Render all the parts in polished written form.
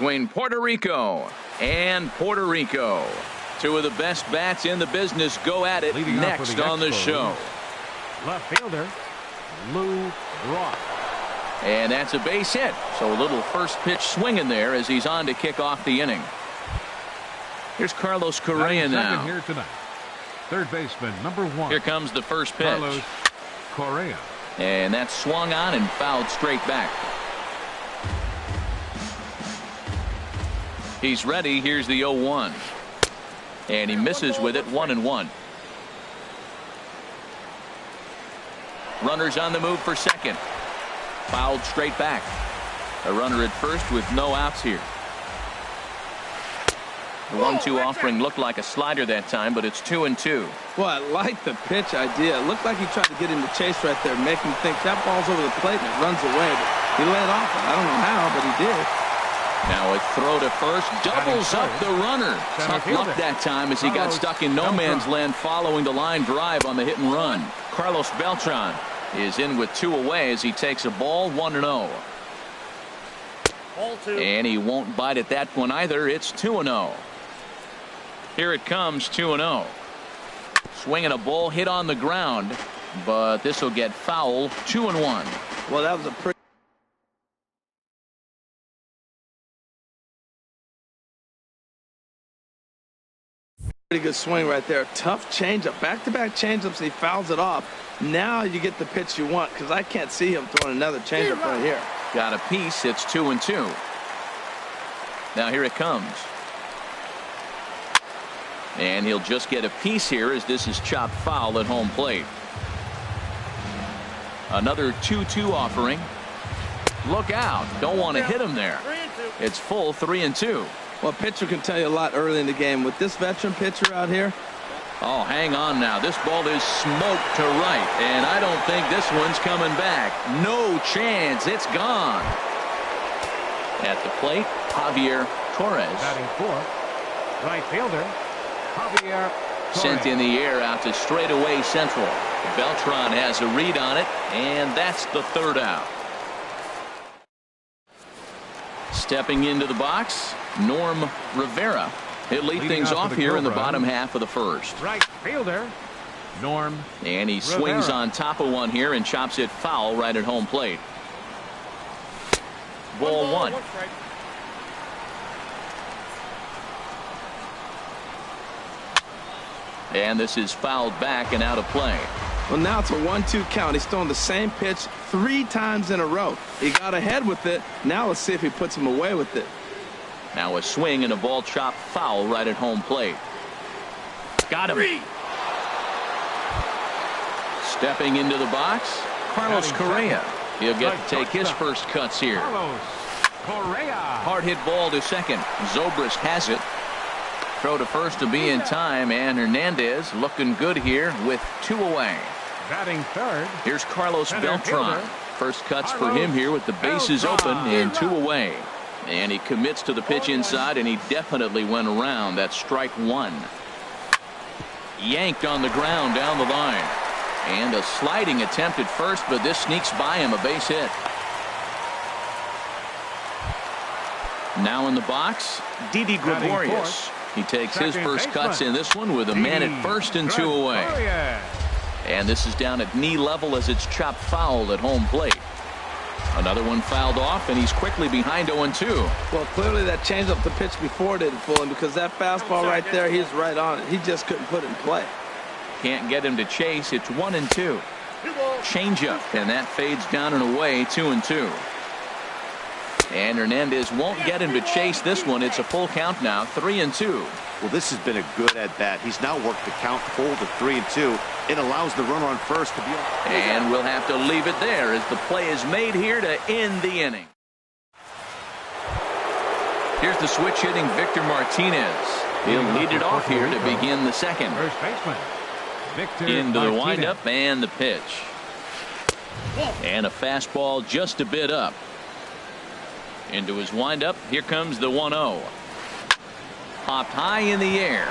between Puerto Rico and Puerto Rico. Two of the best bats in the business go at it next on the show. Left fielder, Lou Brock. And that's a base hit. So a little first pitch swing in there as he's on to kick off the inning. Here's Carlos Correa now. Here tonight. Third baseman, number 1. Here comes the first pitch. Carlos Correa. And that's swung on and fouled straight back. He's ready. Here's the 0-1. And he misses with it, 1-1. Runners on the move for second. Fouled straight back. A runner at first with no outs here. The 1-2 offering looked like a slider that time, but it's 2-2. Well, I like the pitch idea. It looked like he tried to get him to chase right there, make him think that ball's over the plate and it runs away. But he let off it. I don't know how, but he did. Now a throw to first, doubles up the runner. Tough luck that time as he got stuck in no man's land following the line drive on the hit and run. Carlos Beltran is in with 2 away as he takes a ball, 1-0. And he won't bite at that one either. It's 2-0. Here it comes, 2-0. Swinging a ball hit on the ground, but this will get foul, 2-1. Well, that was a pretty good swing right there. Tough changeup. Back-to-back changeups, he fouls it off. Now you get the pitch you want because I can't see him throwing another changeup right here. Got a piece. It's 2-2. Now here it comes. And he'll just get a piece here as this is chopped foul at home plate. Another 2-2 offering. Look out. Don't want to hit him there. It's full 3-2. Well, pitcher can tell you a lot early in the game. With this veteran pitcher out here. Oh, hang on now. This ball is smoked to right. And I don't think this one's coming back. No chance. It's gone. At the plate, Javier Torres. Batting 4th, right fielder, Javier Torres. Sent in the air out to straightaway central. Beltran has a read on it, and that's the 3rd out. Stepping into the box, Norm Rivera. He'll lead things off here in the bottom half of the 1st. Right fielder, Norm. And he swings on top of one here and chops it foul right at home plate. Ball 1. And this is fouled back and out of play. Well, now it's a 1-2 count. He's throwing the same pitch 3 times in a row. He got ahead with it. Now let's see if he puts him away with it. Now a swing and a ball chopped foul right at home plate. Got him. Stepping into the box, Carlos Correa. He'll get to take his first cuts here. Carlos Correa. Hard hit ball to second. Zobrist has it. Throw to first to be in time, and Hernandez looking good here with 2 away. Batting 3rd. Here's Carlos Beltran. Fielder. First cuts for him here with the bases open and 2 away. And he commits to the pitch inside, and he definitely went around. That's strike 1. Yanked on the ground down the line. And a sliding attempt at first, but this sneaks by him, a base hit. Now in the box, Didi Gregorius. He takes his first cuts in this one with a man at first and 2 away. And this is down at knee level as it's chopped foul at home plate. Another one fouled off, and he's quickly behind 0-2. Well, clearly that changeup the pitch before didn't fool him because that fastball right there, he's right on it. He just couldn't put it in play. Can't get him to chase. It's 1-2. Changeup, and that fades down and away, 2-2. And Hernandez won't get him to chase this one. It's a full count now, 3-2. Well, this has been a good at-bat. He's now worked the count full to 3-2. It allows the runner on first to be on. And we'll have to leave it there as the play is made here to end the inning. Here's the switch hitting Victor Martinez. He'll lead it off here to begin the 2nd. First baseman, Victor Into the Martinez. windup and the pitch. And a fastball just a bit up. Into his windup. Here comes the 1-0. Popped high in the air.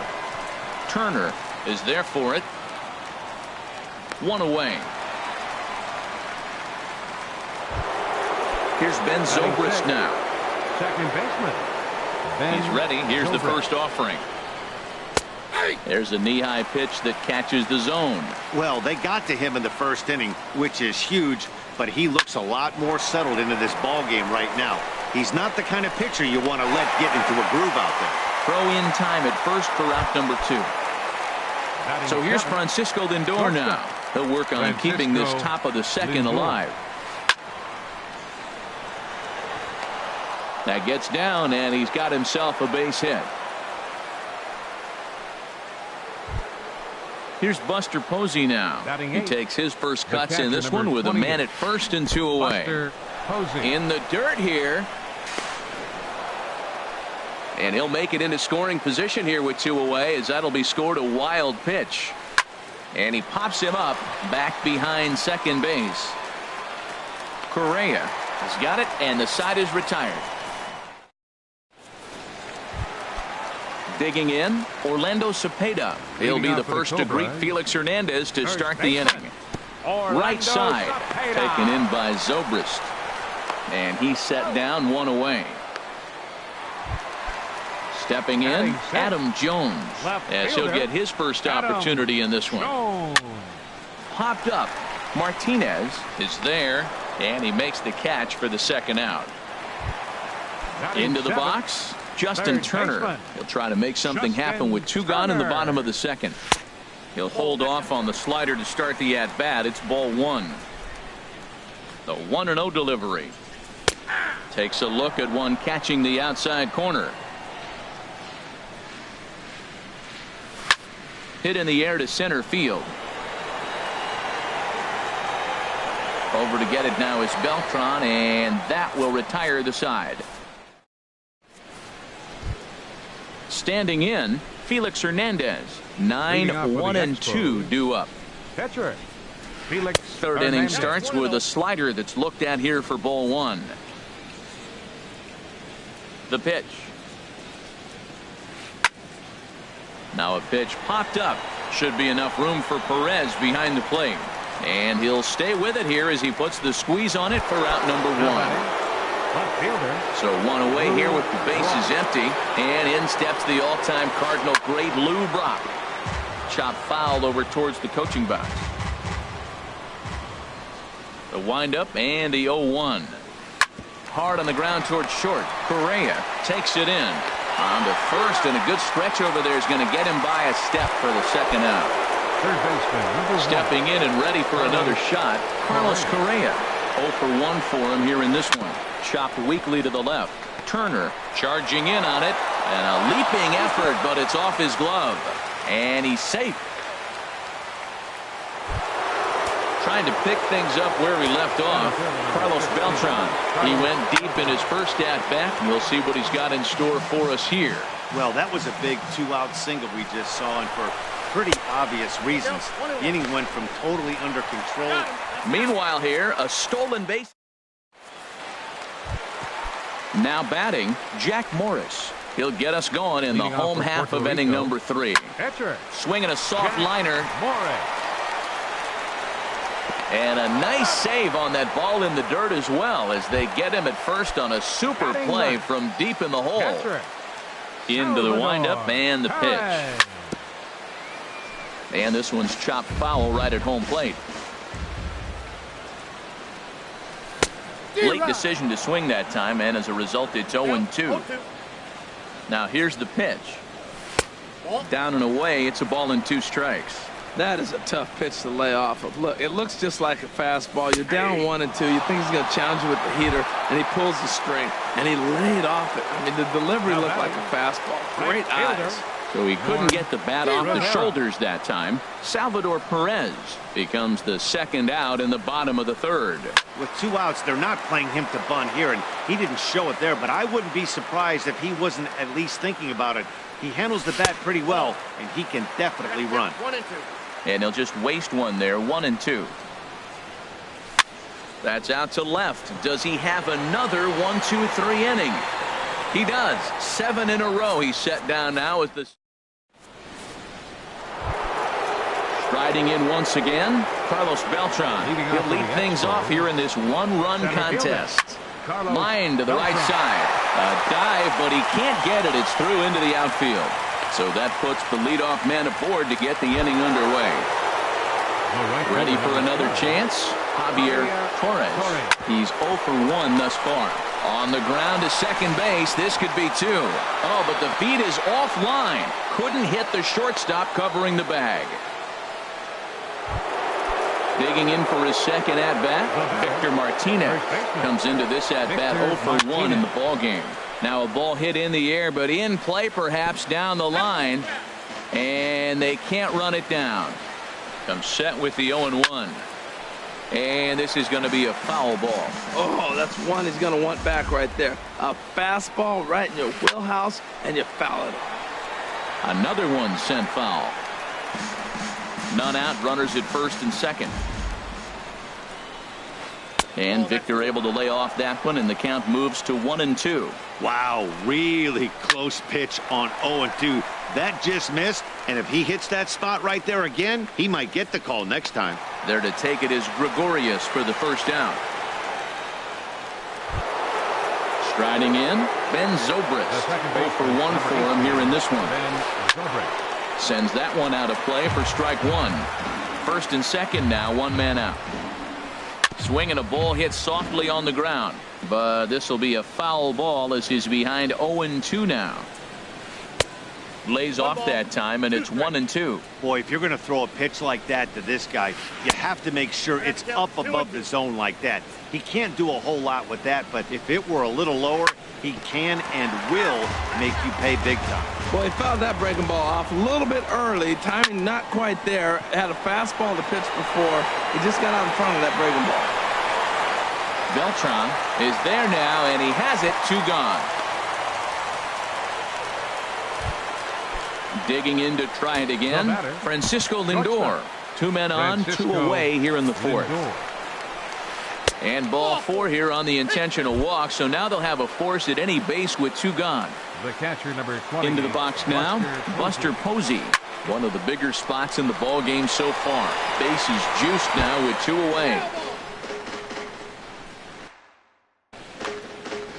Turner is there for it. 1 away. Here's Ben Zobrist now. Second baseman, He's ready. Here's the first offering. There's a knee-high pitch that catches the zone. Well, they got to him in the first inning, which is huge, but he looks a lot more settled into this ball game right now. He's not the kind of pitcher you want to let get into a groove out there. Throw in time at first for out number 2. So here's Francisco Lindor now. He'll work on keeping this top of the second alive. That gets down, and he's got himself a base hit. Here's Buster Posey now. He takes his first cuts in this one with a man at first and 2 away. In the dirt here. And he'll make it into scoring position here with 2 away, as that'll be scored a wild pitch. And he pops him up back behind second base. Correa has got it, and the side is retired. Digging in, Orlando Cepeda. He'll be the first to greet Felix Hernandez to start the inning. Right side, taken in by Zobrist. And he's set down 1 away. Stepping in, Adam Jones, as he'll get his first opportunity in this one. Popped up, Martinez is there, and he makes the catch for the second out. Into the box, Justin Turner. He'll try to make something happen with 2 gone in the bottom of the second. He'll hold off on the slider to start the at-bat. It's ball 1. The 1-0 delivery. Takes a look at one catching the outside corner. Hit in the air to center field. Over to get it now is Beltran, and that will retire the side. Standing in, Felix Hernandez. 9-1-2 due up. Catcher, Felix. Third inning starts with a slider that's looked at here for ball 1. The pitch. Now a pitch popped up. Should be enough room for Perez behind the plate. And he'll stay with it here as he puts the squeeze on it for out number 1. So 1 away here with the bases empty. And in steps the all-time Cardinal great Lou Brock. Chop foul over towards the coaching box. The windup and the 0-1. Hard on the ground towards short. Correa takes it in. On to first, and a good stretch over there is going to get him by a step for the second out. Third baseman, stepping in and ready for another shot, Carlos Correa. 0 for 1 for him here in this one. Chopped weakly to the left. Turner charging in on it, and a leaping effort, but it's off his glove, and he's safe. Trying to pick things up where we left off. Carlos Beltran. He went deep in his first at-bat, and we'll see what he's got in store for us here. Well, that was a big 2-out single we just saw, and for pretty obvious reasons. The inning went from totally under control. Meanwhile here, a stolen base. Now batting, Jack Morris. He'll get us going in the home half of inning number 3. Swinging a soft liner. And a nice save on that ball in the dirt as well, as they get him at first on a super play from deep in the hole. Into the windup and the pitch. And this one's chopped foul right at home plate. Late decision to swing that time, and as a result it's 0-2. Now here's the pitch. Down and away, it's a ball and 2 strikes. That is a tough pitch to lay off of. Look, it looks just like a fastball. You're down 1-2. You think he's going to challenge you with the heater, and he pulls the string, and he laid off it. I mean, the delivery looked like a fastball. Great eyes. So he couldn't get the bat off the shoulders that time. Salvador Perez becomes the second out in the bottom of the 3rd. With 2 outs, they're not playing him to bunt here, and he didn't show it there, but I wouldn't be surprised if he wasn't at least thinking about it. He handles the bat pretty well, and he can definitely run. 1-2. And he'll just waste one there. 1-2. That's out to left. Does he have another 1-2-3 inning? He does. 7 in a row he's set down now as the striding in once again, Carlos Beltran. He'll lead things off here in this 1-run contest. Line to the right side. A dive, but he can't get it. It's through into the outfield. So that puts the leadoff man aboard to get the inning underway. Ready for another chance? Javier Torres. He's 0 for 1 thus far. On the ground to second base. This could be 2. Oh, but the feed is offline. Couldn't hit the shortstop covering the bag. Digging in for his second at-bat, Victor Martinez comes into this at-bat 0 for 1 in the ballgame. Now a ball hit in the air, but in play perhaps down the line, and they can't run it down. Comes set with the 0-1. And this is going to be a foul ball. Oh, that's one he's going to want back right there. A fastball right in your wheelhouse, and you foul it. Another one sent foul. None out, runners at first and second. And Victor able to lay off that one, and the count moves to 1-2. Wow, really close pitch on 0-2. That just missed, and if he hits that spot right there again, he might get the call next time. There to take it is Gregorius for the first down. Striding in, Ben Zobrist. 0 for 1 for him here in this one. Sends that one out of play for strike 1. First and second now, one man out. Swinging a ball hit softly on the ground, but this will be a foul ball as he's behind 0-2 now. Lays off that time, and it's 1-2. Boy, if you're going to throw a pitch like that to this guy, you have to make sure it's up above the zone like that. He can't do a whole lot with that, but if it were a little lower, he can and will make you pay big time. Well, he fouled that breaking ball off a little bit early. Timing not quite there. Had a fastball to pitch before. He just got out in front of that breaking ball. Beltran is there now, and he has it. 2 gone. Digging in to try it again. Francisco Lindor. 2 men on, 2 away here in the 4th. And ball 4 here on the intentional walk. So now they'll have a force at any base with 2 gone. The catcher, number 20. Into the box now, Buster Posey. One of the bigger spots in the ball game so far. Base is juiced now with 2 away.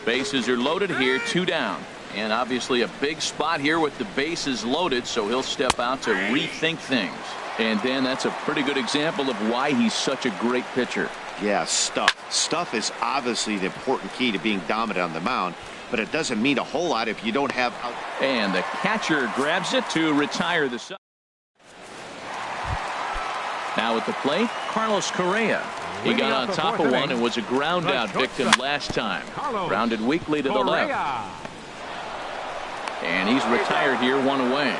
Bases are loaded here, 2 down. And obviously a big spot here with the bases loaded, so he'll step out to rethink things. And Dan, that's a pretty good example of why he's such a great pitcher. Yeah, stuff. Stuff is obviously the important key to being dominant on the mound, but it doesn't mean a whole lot if you don't have. And the catcher grabs it to retire the side. Now at the plate, Carlos Correa. He got on top of one and was a ground out victim last time. Grounded weakly to the left. And he's retired here, 1 away.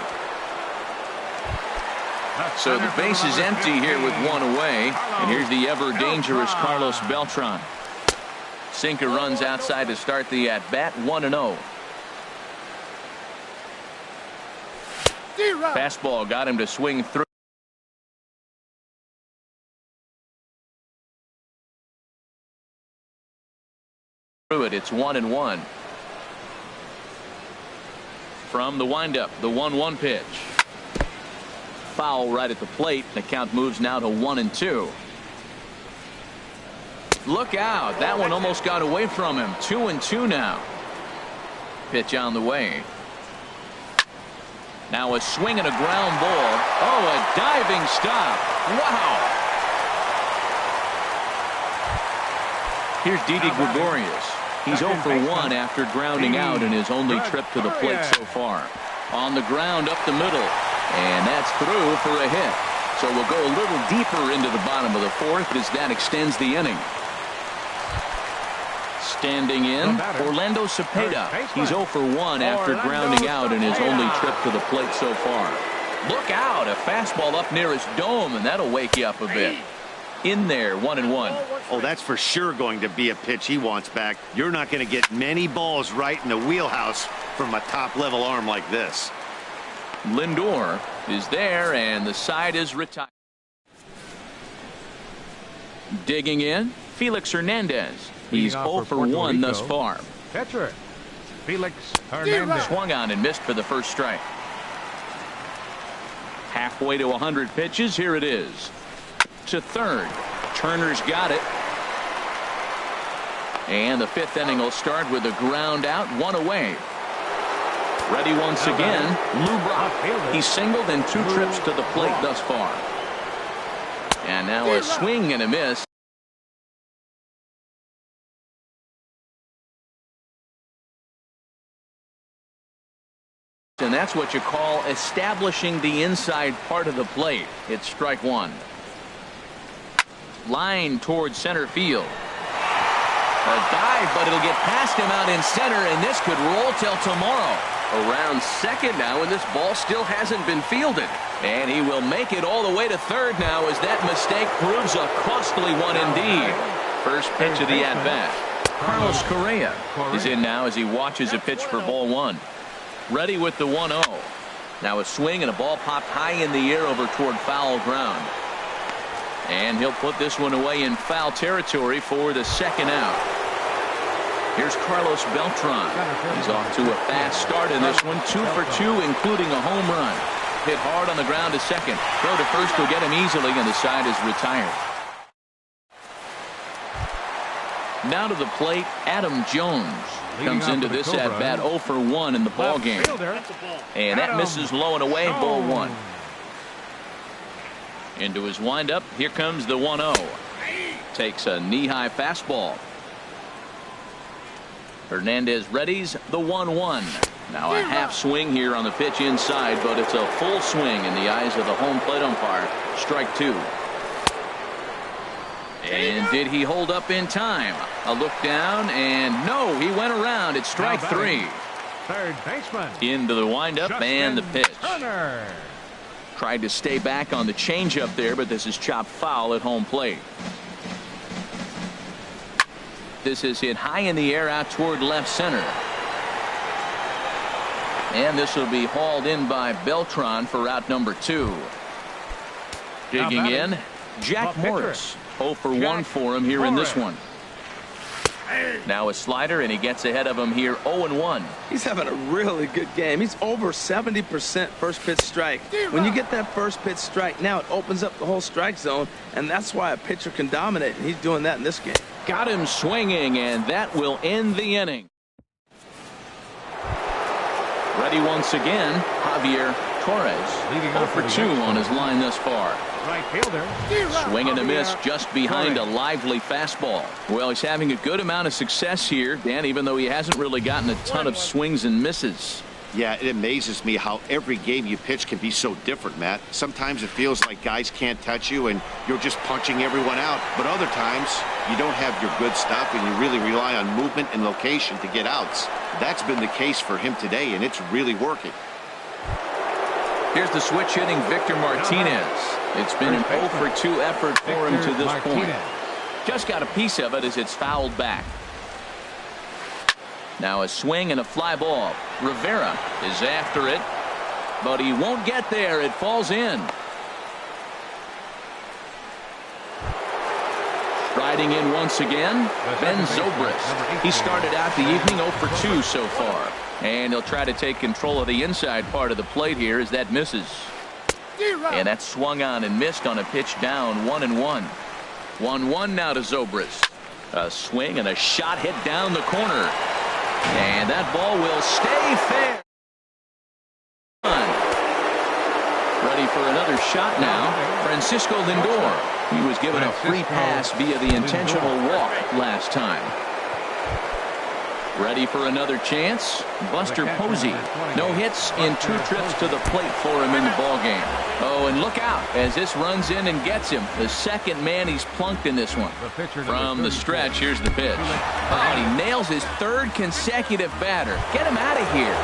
So the base is empty here with 1 away. And here's the ever dangerous Carlos Beltran. Sinker runs outside to start the at-bat, 1-0. Fastball got him to swing through it. It's 1-1. From the windup, the 1-1 pitch. Foul right at the plate. The count moves now to 1-2. Look out. That one almost got away from him. 2-2 now. Pitch on the way. Now a swing and a ground ball. Oh, a diving stop. Wow. Here's Didi Gregorius. He's 0 for 1 after grounding out in his only trip to the plate so far. On the ground up the middle. And that's through for a hit. So we'll go a little deeper into the bottom of the 4th as that extends the inning. Standing in, Orlando Cepeda. He's 0 for 1 after grounding out in his only trip to the plate so far. Look out, a fastball up near his dome, and that'll wake you up a bit. In there, 1-1. Oh, that's for sure going to be a pitch he wants back. You're not going to get many balls right in the wheelhouse from a top-level arm like this. Lindor is there, and the side is retired. Digging in, Felix Hernandez. He's 0 for 1 thus far. Catcher, Felix Hernandez. Swung on and missed for the first strike. Halfway to 100 pitches. Here it is. To third. Turner's got it. And the fifth inning will start with a ground out, one away. Ready once again, Lou Brock. He's singled in 2 trips to the plate thus far. And now a swing and a miss. And that's what you call establishing the inside part of the plate. It's strike 1. Line towards center field. A dive, but it'll get past him out in center, and this could roll till tomorrow. Around second now, and this ball still hasn't been fielded. And he will make it all the way to third now as that mistake proves a costly one indeed. First pitch of the at-bat. Carlos Correa is in now as he watches a pitch for ball 1. Ready with the 1-0. Now a swing and a ball popped high in the air over toward foul ground. And he'll put this one away in foul territory for the second out. Here's Carlos Beltran. He's off to a fast start in this one. 2 for 2, including a home run. Hit hard on the ground to second. Throw to first will get him easily, and the side is retired. Now to the plate, Adam Jones comes into this at-bat 0 for 1 in the ball game. And that misses low and away, ball 1. Into his windup, here comes the 1-0. Takes a knee-high fastball. Hernandez readies the 1-1. Now a half swing here on the pitch inside, but it's a full swing in the eyes of the home plate umpire. Strike 2. And did he hold up in time? A look down, and no, he went around. It's strike 3. Third baseman. Into the windup and the pitch. Turner. Tried to stay back on the changeup there, but this is chopped foul at home plate. This is hit high in the air out toward left center. And this will be hauled in by Beltran for out number 2. Digging in, Jack Morris. 0 for 1 for him here in this one. Now a slider, and he gets ahead of him here 0-1. He's having a really good game. He's over 70% first pitch strike. When you get that first pitch strike, now it opens up the whole strike zone, and that's why a pitcher can dominate, and he's doing that in this game. Got him swinging, and that will end the inning. Ready once again, Javier Torres. 0 for 2 on his line thus far. Right fielder. Swing and a miss just behind a lively fastball. Well, he's having a good amount of success here, Dan, even though he hasn't really gotten a ton of swings and misses. Yeah, it amazes me how every game you pitch can be so different, Matt. Sometimes it feels like guys can't touch you and you're just punching everyone out. But other times, you don't have your good stuff and you really rely on movement and location to get outs. That's been the case for him today, and it's really working. Here's the switch hitting Victor Martinez. It's been an 0 for 2 effort for him to this point. Just got a piece of it as it's fouled back. Now a swing and a fly ball. Rivera is after it, but he won't get there. It falls in. Striding in once again, Ben Zobrist. He started out the evening 0 for 2 so far. And he'll try to take control of the inside part of the plate here as that misses. And that swung on and missed on a pitch down 1-1. 1-1 now to Zobrist. A swing and a shot hit down the corner. And that ball will stay fair. Ready for another shot now. Francisco Lindor. He was given a free pass via the intentional walk last time. Ready for another chance. Buster Posey. No hits in 2 trips to the plate for him in the ballgame. Oh, and look out as this runs in and gets him. The second man he's plunked in this one. From the stretch, here's the pitch. Oh, and he nails his 3rd consecutive batter. Get him out of here.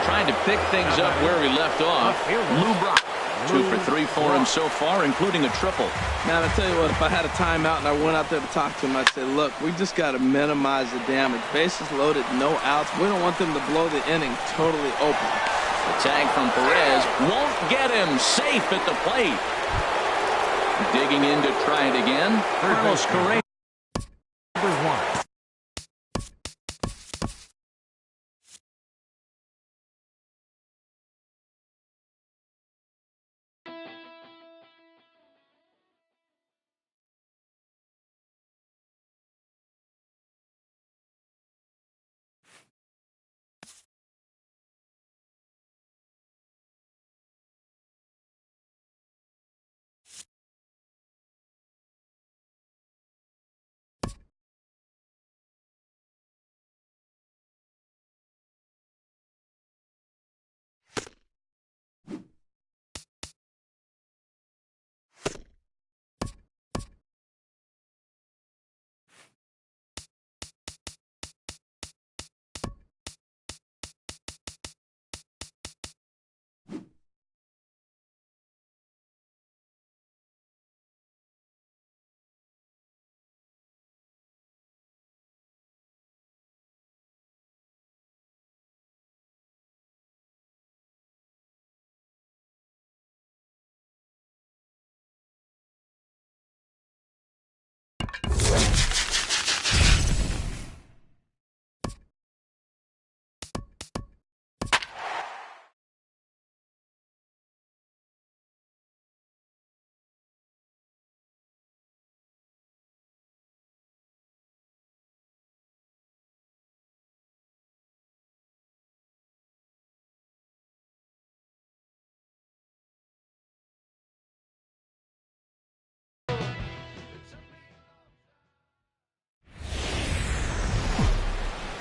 Trying to pick things up where he left off. Lou Brock. 2 for 3 for him so far, including a triple. Man, I tell you what, if I had a timeout and I went out there to talk to him, I'd say, look, we just got to minimize the damage. Bases loaded, no outs. We don't want them to blow the inning totally open. The tag from Perez won't get him. Safe at the plate. Digging in to try it again. Carlos Correa.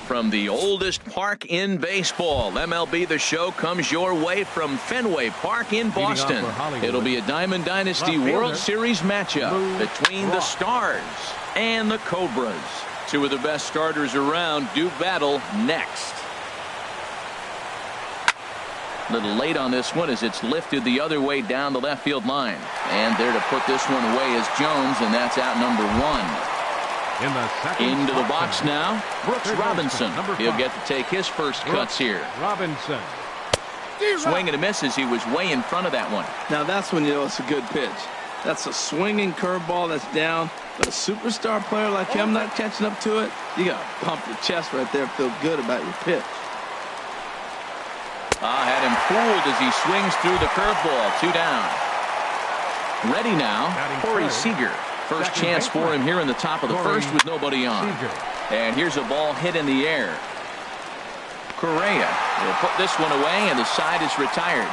from the oldest park in baseball. MLB The Show comes your way from Fenway Park in Boston. It'll be a Diamond Dynasty World Series matchup between the Stars and the Cobras. Two of the best starters around do battle next. A little late on this one as it's lifted the other way down the left field line. And there to put this one away is Jones, and that's out number 1. Into the box now, Brooks Robinson. He'll get to take his first cuts here. Robinson. Swing and a miss as he was way in front of that one. Now that's when you know it's a good pitch. That's a swinging curveball that's down. But a superstar player like him not catching up to it, you got to pump your chest right there, feel good about your pitch. Had him fooled as he swings through the curveball. 2 down. Ready now, Corey Seager. First chance for him here in the top of the first with nobody on. And here's a ball hit in the air. Correa will put this one away, and the side is retired.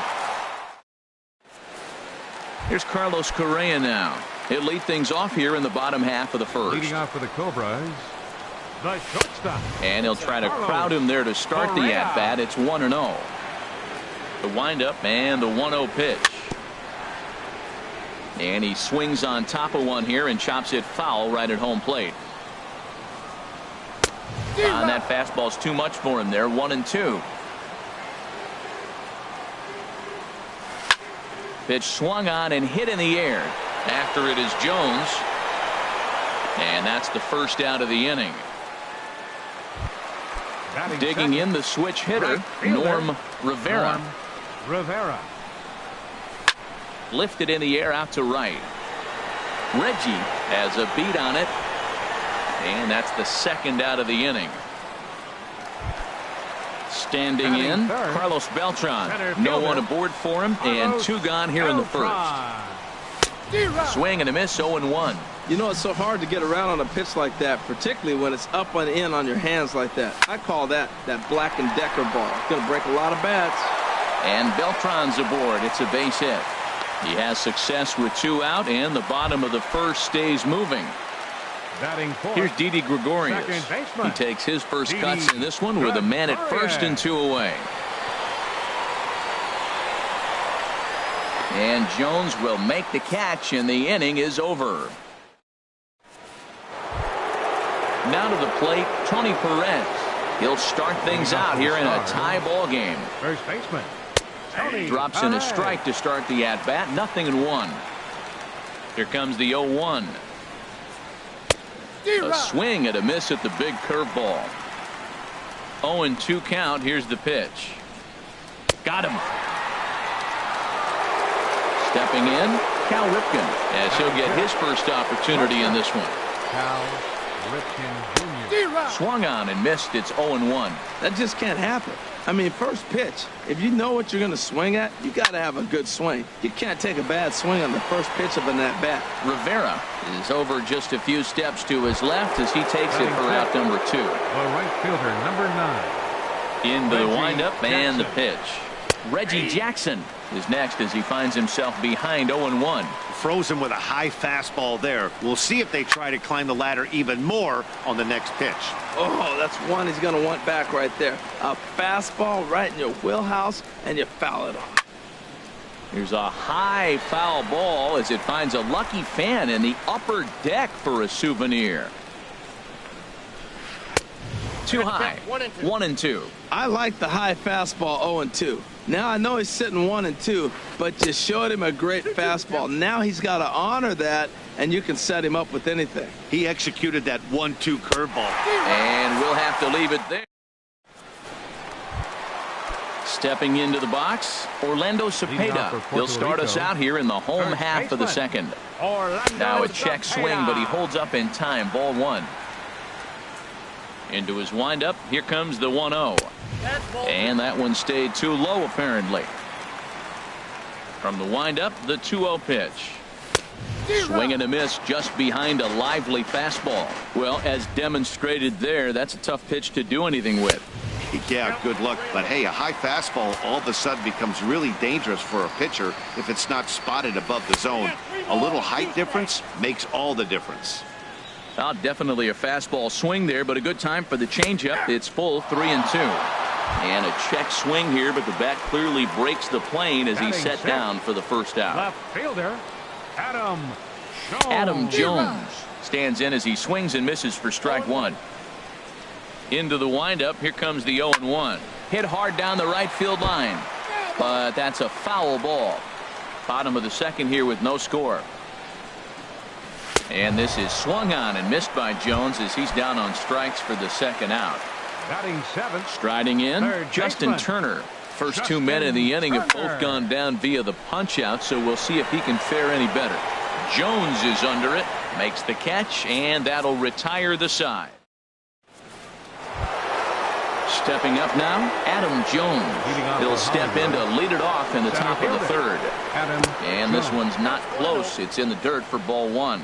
Here's Carlos Correa now. He'll lead things off here in the bottom half of the first. Leading off for the Cobras, the shortstop. And he'll try to crowd him there to start the at-bat. It's 1-0. The windup and the 1-0 pitch. And he swings on top of one here and chops it foul right at home plate. And that fastball's too much for him there. 1-2. Pitch swung on and hit in the air. After it is Jones. And that's the first out of the inning. Digging in the switch hitter, Norm Rivera. Lifted in the air out to right. Reggie has a beat on it. And that's the second out of the inning. Standing in, Carlos Beltran. No one aboard for him, and 2 gone here in the first. Swing and a miss, 0-1. You know, it's so hard to get around on a pitch like that, particularly when it's up and in on your hands like that. I call that Black & Decker ball. It's going to break a lot of bats. And Beltran's aboard. It's a base hit. He has success with 2 out, and the bottom of the first stays moving. Here's Didi Gregorius. He takes his first cuts in this one with a man at first and 2 away. And Jones will make the catch, and the inning is over. Now to the plate, Tony Perez. He'll start things out here in a tie ball game. First baseman. Drops in a strike to start the at-bat. 0-1. Here comes the 0-1. A swing and a miss at the big curveball. 0-2 count. Here's the pitch. Got him. Stepping in, Cal Ripken, as he'll get his first opportunity in this one. Cal Ripken Jr. Swung on and missed. It's 0-1. That just can't happen. I mean, first pitch, if you know what you're going to swing at, you got to have a good swing. You can't take a bad swing on the first pitch of an at-bat. Rivera is over just a few steps to his left as he takes it for out number 2. The right fielder, number 9. Into the windup and the pitch. Reggie Jackson is next as he finds himself behind 0-1. Frozen with a high fastball there. We'll see if they try to climb the ladder even more on the next pitch. Oh, that's one he's going to want back right there. A fastball right in your wheelhouse, and you foul it off. Here's a high foul ball as it finds a lucky fan in the upper deck for a souvenir. Too high. 1-2. I like the high fastball 0-2. Now I know he's sitting 1-2, but you showed him a great fastball. Now he's got to honor that, and you can set him up with anything. He executed that 1-2 curveball. And we'll have to leave it there. Stepping into the box, Orlando Cepeda. He'll start us out here in the home half of the second. Now a check swing, but he holds up in time. Ball 1. Into his windup. Here comes the 1-0. And that one stayed too low, apparently. From the windup, the 2-0 pitch. Swing and a miss just behind a lively fastball. Well, as demonstrated there, that's a tough pitch to do anything with. Yeah, good luck. But hey, a high fastball all of a sudden becomes really dangerous for a pitcher if it's not spotted above the zone. A little height difference makes all the difference. Definitely a fastball swing there, but a good time for the changeup. It's full 3-2. And a check swing here, but the bat clearly breaks the plane as he's set down for the first out. Left fielder, Adam Jones. Adam Jones stands in as he swings and misses for strike one. Into the windup. Here comes the 0-1. Hit hard down the right field line, but that's a foul ball. Bottom of the second here with no score. And this is swung on and missed by Jones as he's down on strikes for the second out. Batting seventh. Striding in, Third Justin baseman. Turner. First two men in the inning have both gone down via the punch out, so we'll see if he can fare any better. Jones is under it, makes the catch, and that'll retire the side. Stepping up now, Adam Jones. He'll step in to lead it off in the top of the third. And this one's not close. It's in the dirt for ball one.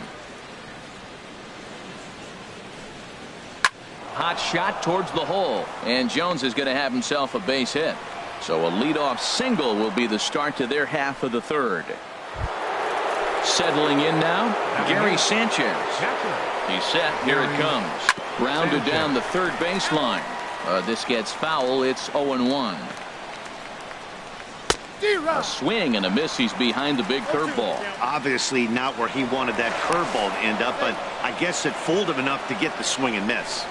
Hot shot towards the hole, and Jones is going to have himself a base hit. So a leadoff single will be the start to their half of the third. Settling in now, Gary Sanchez. He's set. Here it comes. Grounded down the third baseline. This gets foul. It's 0-1. A swing and a miss. He's behind the big curveball. Obviously not where he wanted that curveball to end up, but I guess it fooled him enough to get the swing and miss.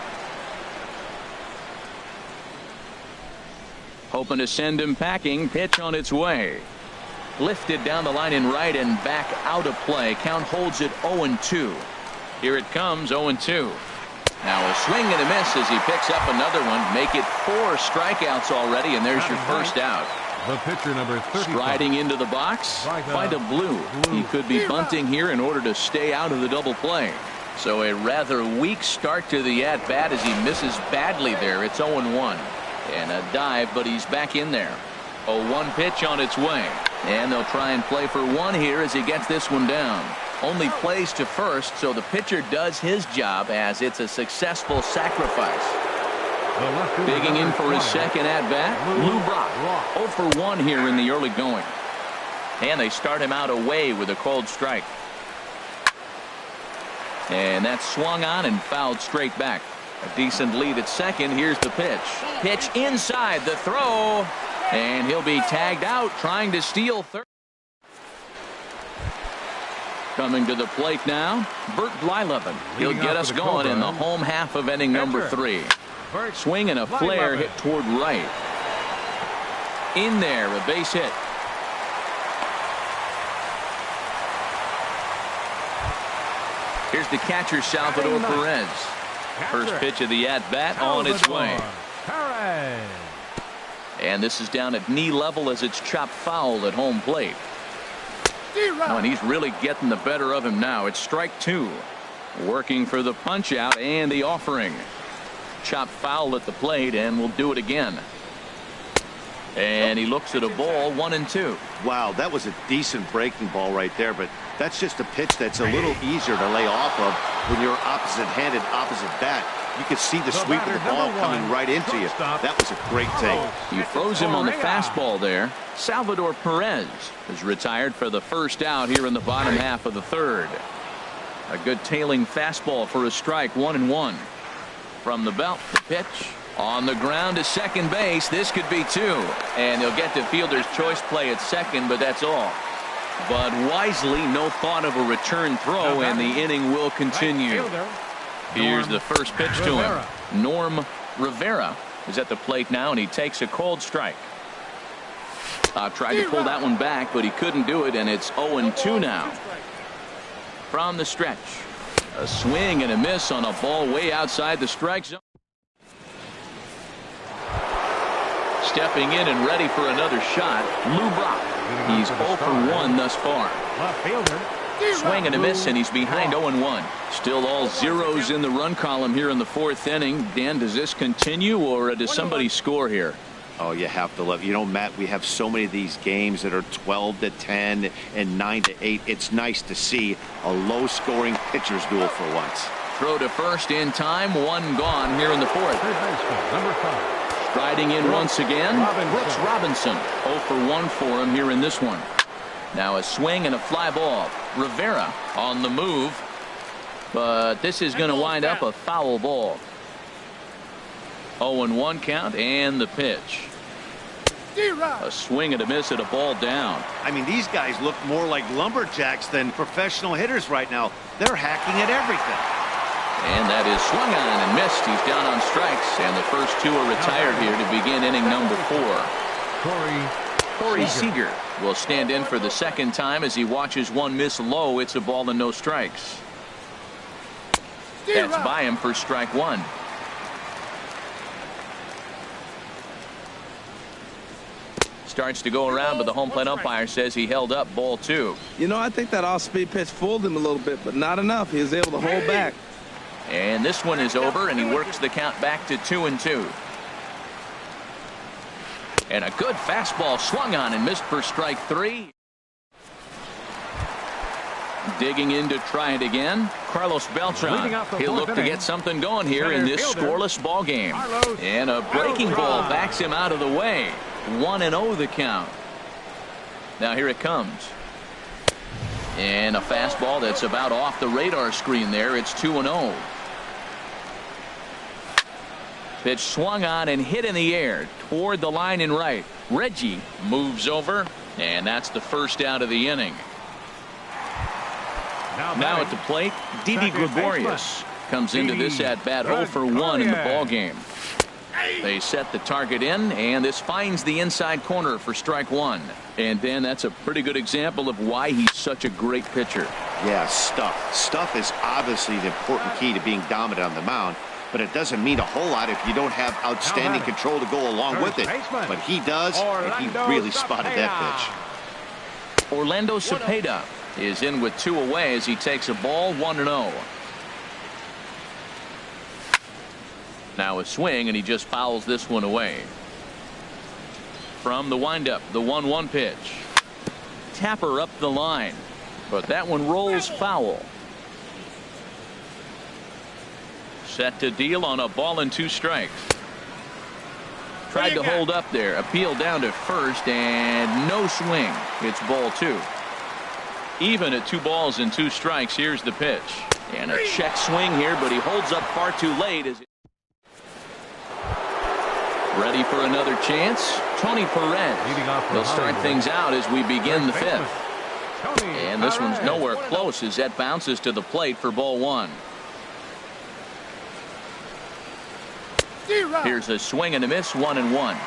Hoping to send him packing. Pitch on its way. Lifted down the line in right and back out of play. Count holds it 0-2. Here it comes, 0-2. Now a swing and a miss as he picks up another one. Make it 4 strikeouts already, and there's your first out. The pitcher, number 35. Striding into the box, Vida Blue. He could be bunting here in order to stay out of the double play. So a rather weak start to the at-bat as he misses badly there. It's 0-1. And a dive, but he's back in there. 0-1 pitch on its way. And they'll try and play for one here as he gets this one down. Only plays to first, so the pitcher does his job as it's a successful sacrifice. Digging in for his second at-bat, Lou Brock. 0 for 1 here in the early going. And they start him out away with a cold strike. And that's swung on and fouled straight back. A decent lead at second. Here's the pitch. Pitch inside the throw. And he'll be tagged out trying to steal third. Coming to the plate now, Bert Blyleven. He'll get us going in the home half of inning number 3. Swing and a flare hit toward right. In there, a base hit. Here's the catcher, Salvador Perez. First pitch of the at-bat on its way. And this is down at knee level as it's chopped foul at home plate. Oh, and he's really getting the better of him now. It's strike 2. Working for the punch out and the offering. Chopped foul at the plate, and we'll do it again. And he looks at a ball, 1-2. Wow, that was a decent breaking ball right there, but that's just a pitch that's a little easier to lay off of when you're opposite-handed, opposite bat. You could see the sweep of the ball coming right into you. That was a great take. You froze him on the fastball there. Salvador Perez is retired for the first out here in the bottom half of the third. A good tailing fastball for a strike, 1-1. From the belt, the pitch. On the ground to second base. This could be 2. And they'll get the fielder's choice play at second, but that's all. But wisely, no thought of a return throw, and the inning will continue. Here's the first pitch to him. Norm Rivera is at the plate now, and he takes a cold strike. Tried to pull that one back, but he couldn't do it, and it's 0-2 now. From the stretch. A swing and a miss on a ball way outside the strike zone. Stepping in and ready for another shot, Lou Brock. He's 0 for 1 thus far. Left fielder. Swing and a miss, and he's behind 0-1. Still all zeros in the run column here in the 4th inning. Dan, does this continue, or does somebody score here? Oh, you have to love. You know, Matt, we have so many of these games that are 12-10 and 9-8. It's nice to see a low-scoring pitcher's duel for once. Throw to first in time. 1 gone here in the 4th. Third baseman, number 5. Striding in once again, Brooks Robinson. 0 for 1 for him here in this one. Now a swing and a fly ball. Rivera on the move. but this is going to wind up a foul ball. 0-1 count and the pitch. A swing and a miss at a ball down. I mean, these guys look more like lumberjacks than professional hitters right now. They're hacking at everything. And that is swung on and missed. He's down on strikes, and the first two are retired here to begin inning number 4. Corey Seager will stand in for the second time as he watches one miss low. It's a ball and no strikes. That's by him for strike 1. Starts to go around, but the home plate umpire says he held up ball 2. You know, I think that off-speed pitch fooled him a little bit, but not enough. He was able to hold back. And this one is over, and he works the count back to 2-2. And a good fastball swung on and missed for strike 3. Digging in to try it again, Carlos Beltran. He'll look to get something going here in this scoreless ball game. And a breaking ball backs him out of the way. 1-0 the count. Now here it comes. And a fastball that's about off the radar screen there. It's 2-0. Pitch swung on and hit in the air toward the line and right. Reggie moves over, and that's the first out of the inning. Now at the plate, Didi Gregorius comes into this at bat 0 for 1 in the ball game. They set the target in, and this finds the inside corner for strike 1. And Dan, that's a pretty good example of why he's such a great pitcher. Yeah, stuff. Stuff is obviously the important key to being dominant on the mound, but it doesn't mean a whole lot if you don't have outstanding control to go along with it. But he does, and he really spotted that pitch. Orlando Cepeda is in with 2 away as he takes a ball 1-0. Now a swing, and he just fouls this one away. From the windup, the 1-1 pitch. Tapper up the line, but that one rolls foul. Set to deal on a ball and 2 strikes. Tried to hold up there. Appeal down to first, and no swing. It's ball 2. Even at 2 balls and 2 strikes. Here's the pitch. And a check swing here, but he holds up far too late. Ready for another chance. Tony Perez. He'll start things out as we begin the 5th. And this one's nowhere close as that bounces to the plate for ball 1. Here's a swing and a miss, 1-1.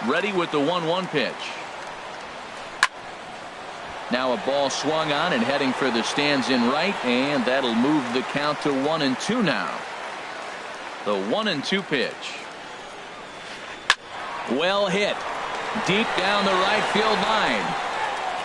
Ready with the 1-1 pitch. Now a ball swung on and heading for the stands in right, and that'll move the count to 1-2 now. The 1-2 pitch. Well hit. Deep down the right field line.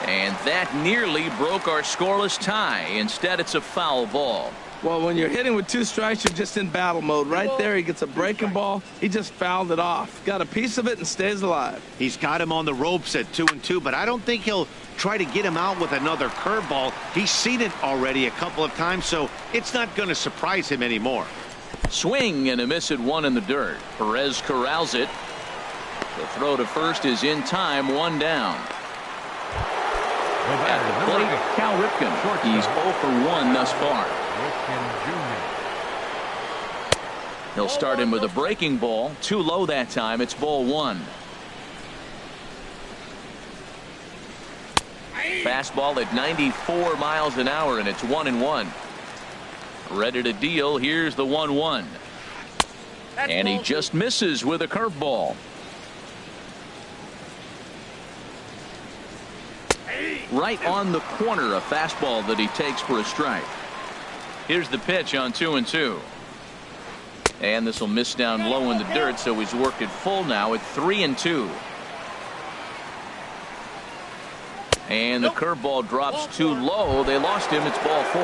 And that nearly broke our scoreless tie. Instead, it's a foul ball. Well, when you're hitting with 2 strikes, you're just in battle mode. Right there, he gets a breaking ball. He just fouled it off. Got a piece of it and stays alive. He's got him on the ropes at 2-2, but I don't think he'll try to get him out with another curveball. He's seen it already a couple of times, so it's not going to surprise him anymore. Swing and a miss at 1 in the dirt. Perez corrals it. The throw to first is in time, 1 down. At the plate, Cal Ripken. He's 0 for 1 thus far. He'll start him with a breaking ball. Too low that time. It's ball 1. Fastball at 94 miles an hour, and it's 1-1. Ready to deal. Here's the 1-1. And he just misses with a curveball. Right on the corner, a fastball that he takes for a strike. Here's the pitch on 2-2. And this will miss down low in the dirt, so he's worked it full now at 3-2. And the curveball drops too low. They lost him. It's ball 4.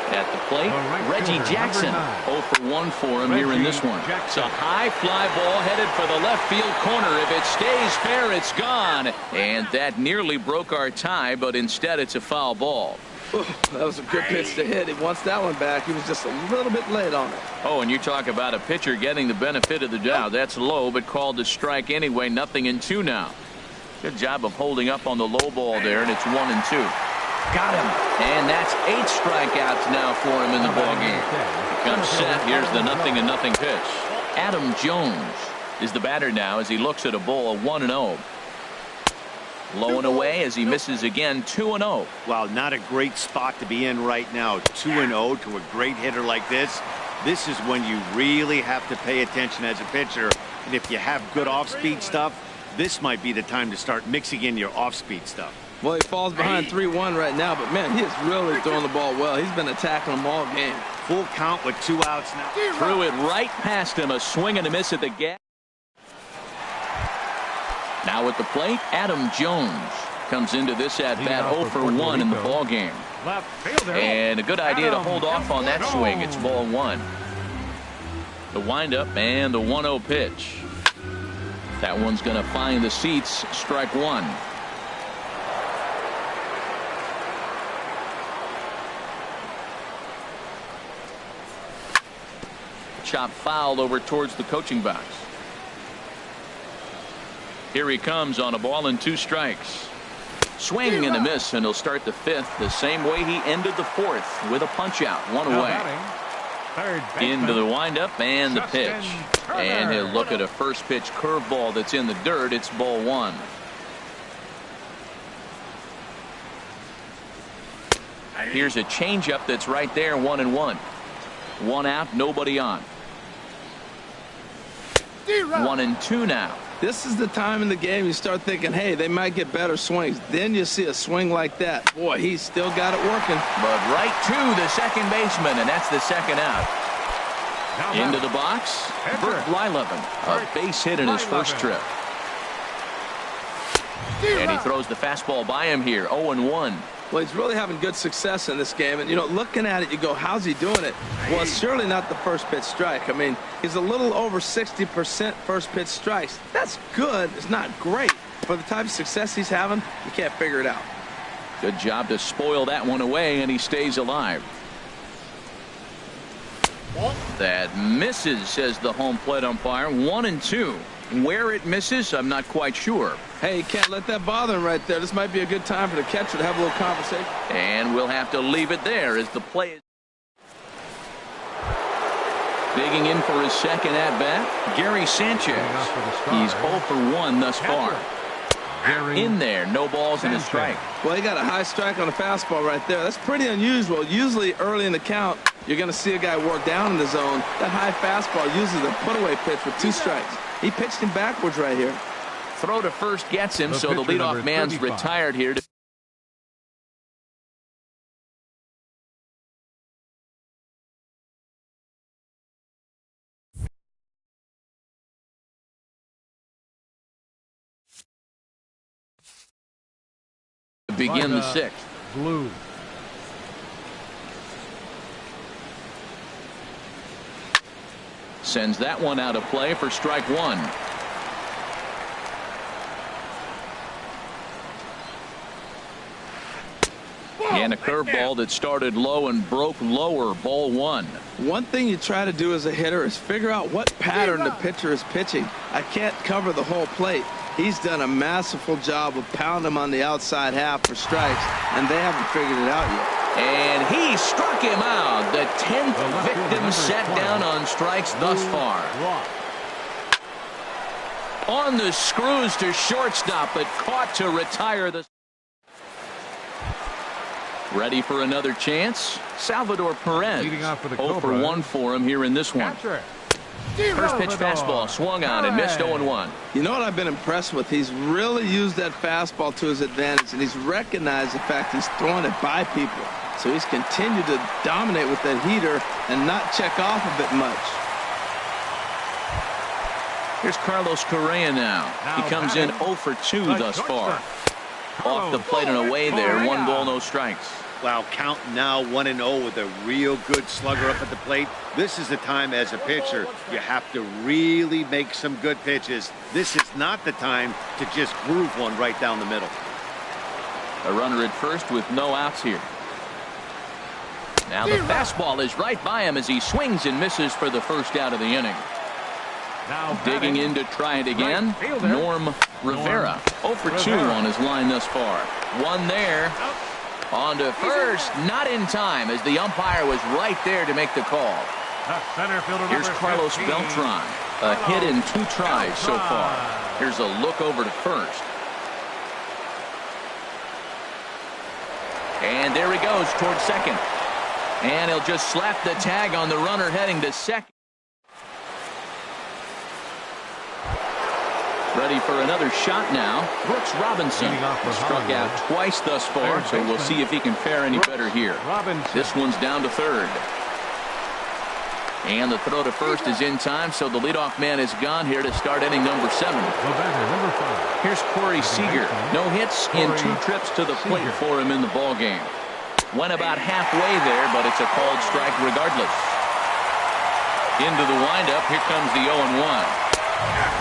At the plate, Reggie Jackson. 0 for 1 for him here in this one. It's a high fly ball headed for the left field corner. If it stays fair, it's gone. And that nearly broke our tie, but instead it's a foul ball. Ooh, that was a good pitch to hit. He wants that one back. He was just a little bit late on it. Oh, and you talk about a pitcher getting the benefit of the doubt. That's low, but called a strike anyway. 0-2 now. Good job of holding up on the low ball there, and it's 1-2. Got him. And that's 8 strikeouts now for him in the ballgame. Comes set. Here's the 0-0 pitch. Adam Jones is the batter now as he looks at a ball of 1-0. Low and away as he misses again. 2-0. Well, not a great spot to be in right now. 2-0 to a great hitter like this. This is when you really have to pay attention as a pitcher. And if you have good off-speed stuff, this might be the time to start mixing in your off-speed stuff. Well, he falls behind 3-1 right now, but man, he is really throwing the ball well. He's been attacking them all game. Full count with 2 outs now. Threw it right past him. A swing and a miss at the gap. Now at the plate, Adam Jones comes into this at bat 0 for 1 in the ball game. And a good idea to hold off on that swing. It's ball 1. The windup and the 1-0 pitch. That one's going to find the seats. Strike 1. Chop foul over towards the coaching box. Here he comes on a ball and 2 strikes. Swing and a miss, and he'll start the 5th the same way he ended the 4th with a punch out. 1 away. Into the windup and the pitch. And he'll look at a first pitch curveball that's in the dirt. It's ball 1. Here's a changeup that's right there. 1-1. 1 out, nobody on. 1-2 now. This is the time in the game you start thinking, hey, they might get better swings. Then you see a swing like that. Boy, he's still got it working. But right to the second baseman, and that's the 2nd out. Into the box, Bert Blyleven, a base hit in his first trip. And he throws the fastball by him here. 0-1. Well, he's really having good success in this game. And, you know, looking at it, you go, how's he doing it? Well, it's surely not the first pitch strike. I mean, he's a little over 60% first pitch strikes. That's good. It's not great. For the type of success he's having, you can't figure it out. Good job to spoil that one away, and he stays alive. That misses, says the home plate umpire. 1-2. Where it misses, I'm not quite sure. Hey, you can't let that bother him right there. This might be a good time for the catcher to have a little conversation. And we'll have to leave it there as the play is digging in for his 2nd at bat. Gary Sanchez. He's 0 for 1 thus far. In there, no balls and a strike. Well, he got a high strike on a fastball right there. That's pretty unusual. Usually early in the count, you're going to see a guy work down in the zone. That high fastball uses a put-away pitch with 2 strikes. He pitched him backwards right here. Throw to first gets him, so the leadoff man's retired here. To begin the 6th. Blue. Sends that one out of play for strike 1. And a curveball that started low and broke lower. Ball 1. One thing you try to do as a hitter is figure out what pattern the pitcher is pitching. I can't cover the whole plate. He's done a masterful job of pounding him on the outside half for strikes, and they haven't figured it out yet. And he struck him out. The 10th victim set down on strikes thus far. On the screws to shortstop, but caught to retire the. Ready for another chance. Salvador Perez. 0 for 1 for him here in this one. First pitch fastball swung on and missed. 0-1. You know what I've been impressed with? He's really used that fastball to his advantage, and he's recognized the fact he's throwing it by people. So he's continued to dominate with that heater and not check off of it much. Here's Carlos Correa now. He comes in 0 for 2 thus far. Off the plate and away there. 1 ball, no strikes. Wow, count now 1-0 with a real good slugger up at the plate. This is the time as a pitcher you have to really make some good pitches. This is not the time to just groove one right down the middle. A runner at first with no outs here. Now the fastball is right by him as he swings and misses for the first out of the inning. Digging in to try it again, Norm Rivera. 0 for 2 on his line thus far. 1 there. On to first, not in time, as the umpire was right there to make the call. Here's Carlos Beltran, a hit in 2 tries so far. Here's a look over to first. And there he goes towards second. And he'll just slap the tag on the runner heading to second. Ready for another shot now. Brooks Robinson struck out twice thus far, so we'll see if he can fare any better here. This one's down to third. And the throw to first is in time, so the leadoff man is gone here to start inning number 7. Here's Corey Seager. No hits in 2 trips to the plate for him in the ballgame. Went about halfway there, but it's a called strike regardless. Into the windup, here comes the 0-1.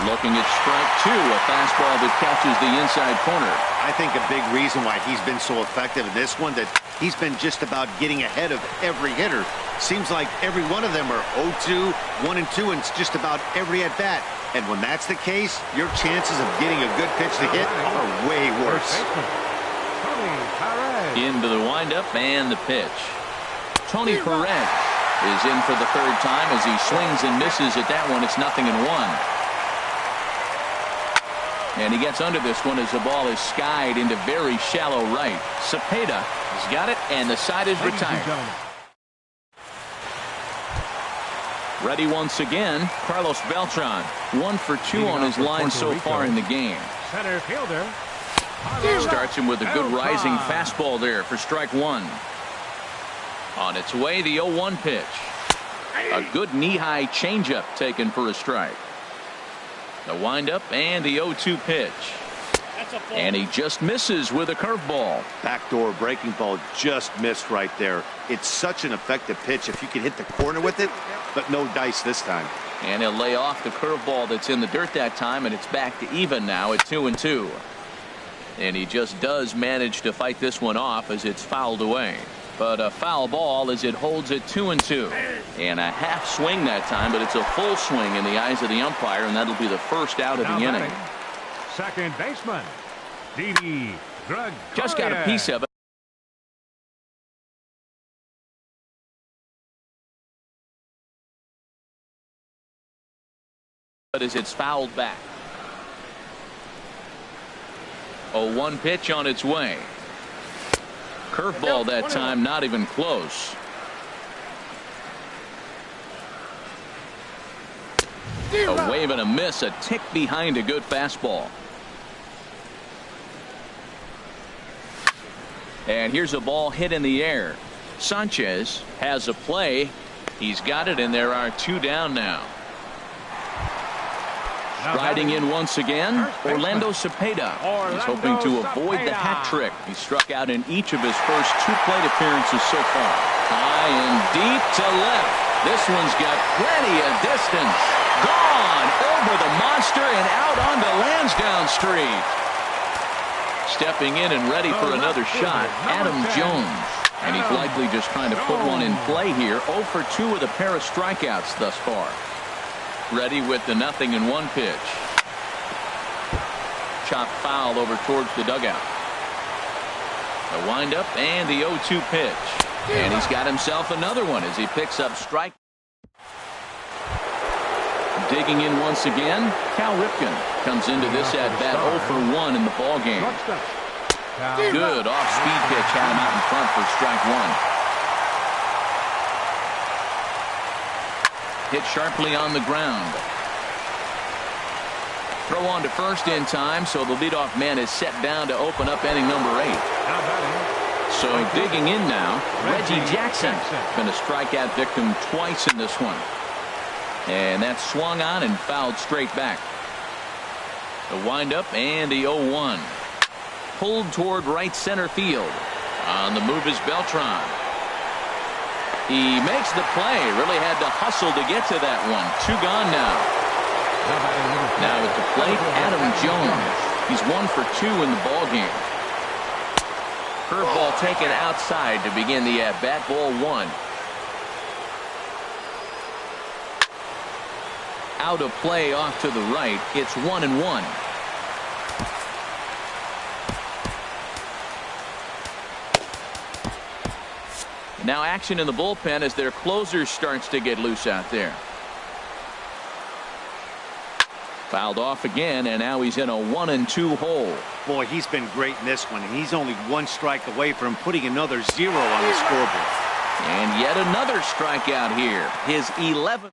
Looking at strike 2, a fastball that catches the inside corner. I think a big reason why he's been so effective in this one, that he's been just about getting ahead of every hitter. Seems like every one of them are 0-2, 1-2, and it's just about every at-bat. And when that's the case, your chances of getting a good pitch to hit are way worse. Into the windup and the pitch. Tony Perez is in for the 3rd time as he swings and misses at that one. It's 0-1. And he gets under this one as the ball is skied into very shallow right. Cepeda has got it, and the side is retired. Ready once again, Carlos Beltran. 1 for 2 on his line so far in the game. Center fielder. Starts him with a good rising fastball there for strike 1. On its way, the 0-1 pitch. A good knee-high changeup taken for a strike. The windup and the 0-2 pitch. And he just misses with a curveball. Backdoor breaking ball just missed right there. It's such an effective pitch if you can hit the corner with it, but no dice this time. And he'll lay off the curveball that's in the dirt that time, and it's back to even now at 2-2. And he just does manage to fight this one off as it's fouled away. But a foul ball as it holds it 2-2. And a half swing that time, but it's a full swing in the eyes of the umpire, and that'll be the first out of the inning. Second baseman, Didi Gregorius. Just got a piece of it. But as it's fouled back. 0-1 pitch on its way. Curveball that time, not even close. A wave and a miss, a tick behind a good fastball. And here's a ball hit in the air. Sanchez has a play. He's got it, and there are 2 down now. Riding in once again, Orlando Cepeda. He's hoping to avoid the hat trick. He struck out in each of his first 2 plate appearances so far. High and deep to left. This one's got plenty of distance. Gone over the monster and out onto Lansdowne Street. Stepping in and ready for another shot, Adam Jones. And he's likely just trying to put one in play here. 0 for 2 with a pair of strikeouts thus far. Ready with the 0-1 pitch. Chopped foul over towards the dugout. The windup and the 0-2 pitch. And he's got himself another one as he picks up strike. Digging in once again, Cal Ripken comes into this at bat 0 for 1 in the ballgame. Good off-speed pitch had him out in front for strike 1. Hit sharply on the ground. Throw on to first in time, so the leadoff man is set down to open up inning number 8. So digging in now, Reggie Jackson. Been a strikeout victim twice in this one. And that's swung on and fouled straight back. The windup and the 0-1. Pulled toward right center field. On the move is Beltran. He makes the play. Really had to hustle to get to that one. 2 gone now. Now at the plate, Adam Jones. He's 1 for 2 in the ballgame. Curveball taken outside to begin the at-bat. Ball 1. Out of play off to the right. It's 1-1. Now action in the bullpen as their closer starts to get loose out there. Fouled off again, and now he's in a 1-2 hole. Boy, he's been great in this one, and he's only one strike away from putting another 0 on the scoreboard. And yet another strikeout here. His 11th.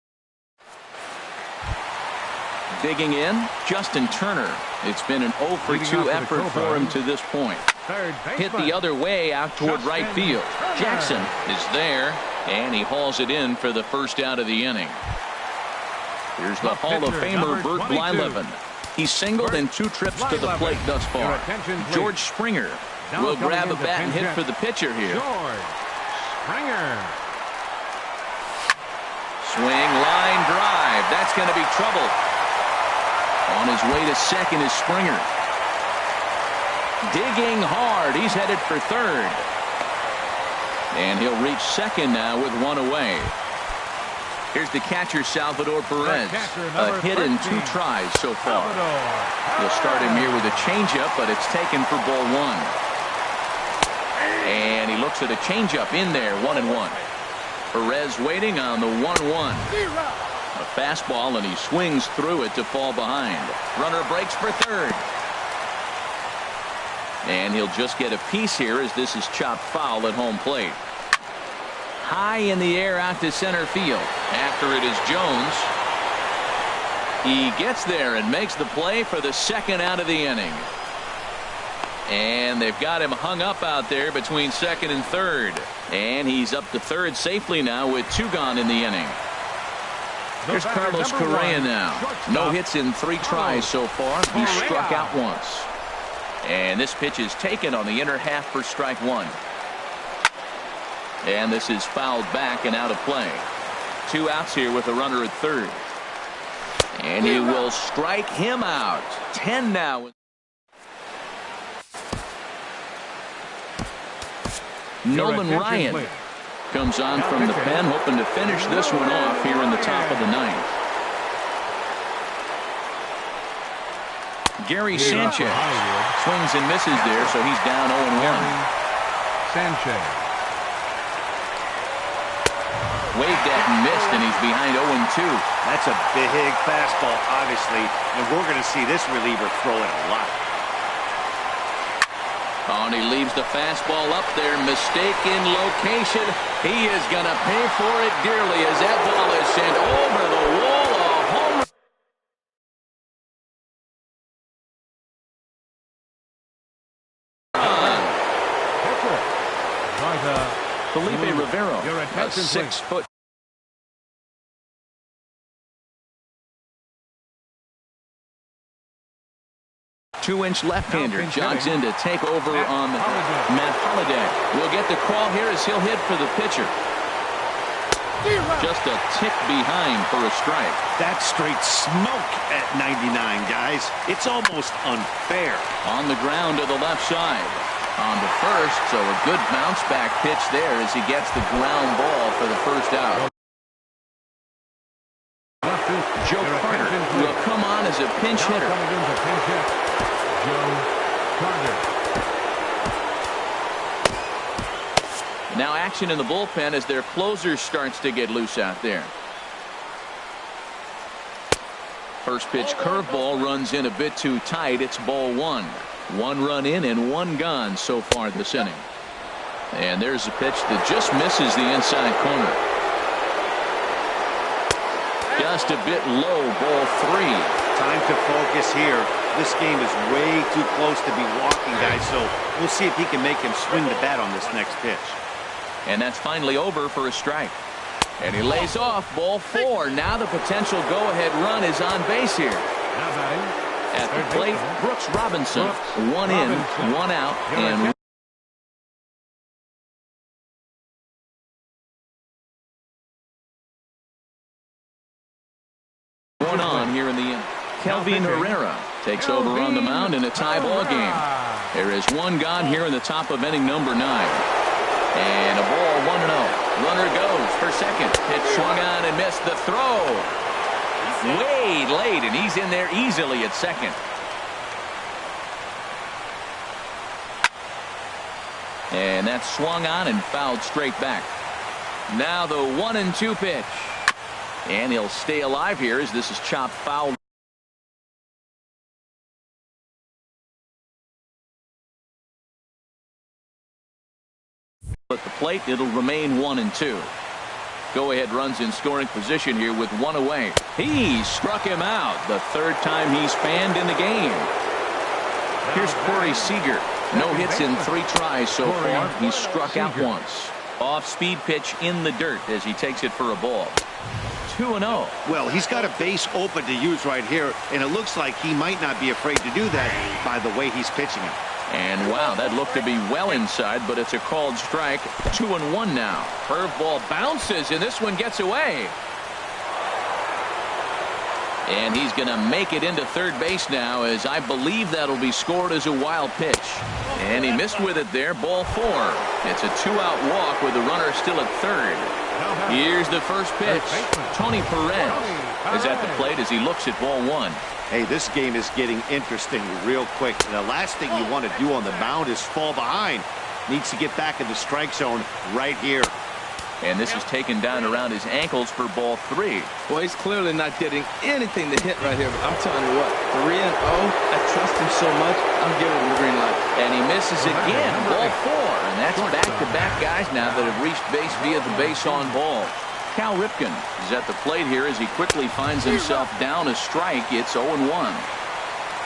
Digging in, Justin Turner. It's been an 0 for 2 effort for him to this point. Hit the other way out toward right field. Jackson is there, and he hauls it in for the first out of the inning. Here's the Hall of Famer Bert Blyleven. He's singled in 2 trips to the plate thus far. George Springer will grab a bat and hit for the pitcher here. George Springer. Swing, line drive. That's going to be trouble. On his way to second is Springer. Digging hard. He's headed for third. And he'll reach second now with 1 away. Here's the catcher, Salvador Perez. A hit in 2 tries so far. He'll start him here with a changeup, but it's taken for ball 1. And he looks at a changeup in there, 1-1. Perez waiting on the 1-1. A fastball, and he swings through it to fall behind. Runner breaks for third. And he'll just get a piece here as this is chopped foul at home plate. High in the air out to center field. After it is Jones. He gets there and makes the play for the second out of the inning. And they've got him hung up out there between second and third. And he's up to third safely now with 2 gone in the inning. Here's Carlos Correa now. No hits in 3 tries so far. He struck out once. And this pitch is taken on the inner half for strike 1. And this is fouled back and out of play. 2 outs here with a runner at third. And he will strike him out. 10 now. Nolan Ryan comes on from the pen, hoping to finish this one off here in the top of the 9th. Gary Sanchez swings and misses there, so he's down 0-1. Sanchez. Waved at and missed, and he's behind 0-2. That's a big fastball, obviously, and we're going to see this reliever throw it a lot. Oh, and he leaves the fastball up there. Mistaken location. He is going to pay for it dearly as that ball is sent over the wall. A home run. Felipe Rivero, a 6-foot. Two-inch left-hander jogs in to take over on Matt Holliday. We'll get the call here as he'll hit for the pitcher. Just a tick behind for a strike. That's straight smoke at 99, guys. It's almost unfair. On the ground to the left side. On to first, so a good bounce-back pitch there as he gets the ground ball for the first out. Joe Carter will come on as a pinch hitter. Now action in the bullpen as their closer starts to get loose out there. First pitch curveball runs in a bit too tight. It's ball 1. 1 run in and 1 gone so far this inning. And there's a pitch that just misses the inside corner. Just a bit low, ball 3. Time to focus here. This game is way too close to be walking, guys, so we'll see if he can make him swing the bat on this next pitch. And that's finally over for a strike. And he lays off, ball 4. Now the potential go-ahead run is on base here. At the plate, Brooks Robinson. 1 in, 1 out, and one on here in the inning. Kelvin Herrera takes over on the mound in a tie ball game. There is 1 gone here in the top of inning number 9. And a ball, 1-0. Runner goes for second. Pitch swung on and missed the throw. Way late, and he's in there easily at second. And that's swung on and fouled straight back. Now the 1-2 pitch. And he'll stay alive here as this is chopped foul. At the plate, it'll remain 1-2. Go-ahead runs in scoring position here with one away. He struck him out the third time he's fanned in the game. Here's Corey Seager. No hits in 3 tries so far. He's struck out once. Off-speed pitch in the dirt as he takes it for a ball. 2-0. Well, he's got a base open to use right here, and it looks like he might not be afraid to do that by the way he's pitching it. And wow, that looked to be well inside, but it's a called strike. 2-1 now. Curveball bounces, and this one gets away. And he's going to make it into third base now, as I believe that'll be scored as a wild pitch. And he missed with it there, ball 4. It's a 2-out walk with the runner still at third. Here's the first pitch. Tony Perez is at the plate as he looks at ball 1. Hey, this game is getting interesting real quick. And the last thing you want to do on the mound is fall behind. Needs to get back in the strike zone right here. And this is taken down around his ankles for ball 3. Well, he's clearly not getting anything to hit right here. But I'm telling you what, 3-0, I trust him so much, I'm giving him the green light. And he misses again, ball 4. And that's back-to-back guys now that have reached base via the base on ball. Cal Ripken is at the plate here as he quickly finds himself down a strike. It's 0-1.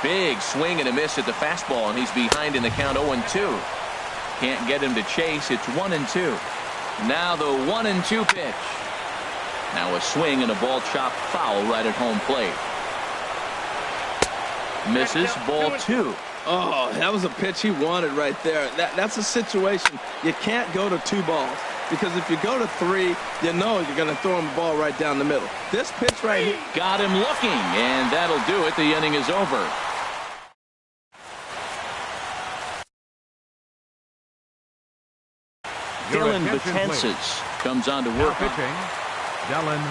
Big swing and a miss at the fastball, and he's behind in the count 0-2. Can't get him to chase. It's 1-2. Now the 1-2 pitch. Now a swing and a ball chopped foul right at home plate. Misses, ball 2. Oh, that was a pitch he wanted right there. That's a situation you can't go to 2 balls. Because if you go to 3, you know you're going to throw him the ball right down the middle. This pitch right here. Got him looking, and that'll do it. The inning is over. Dylan Betances comes on to work.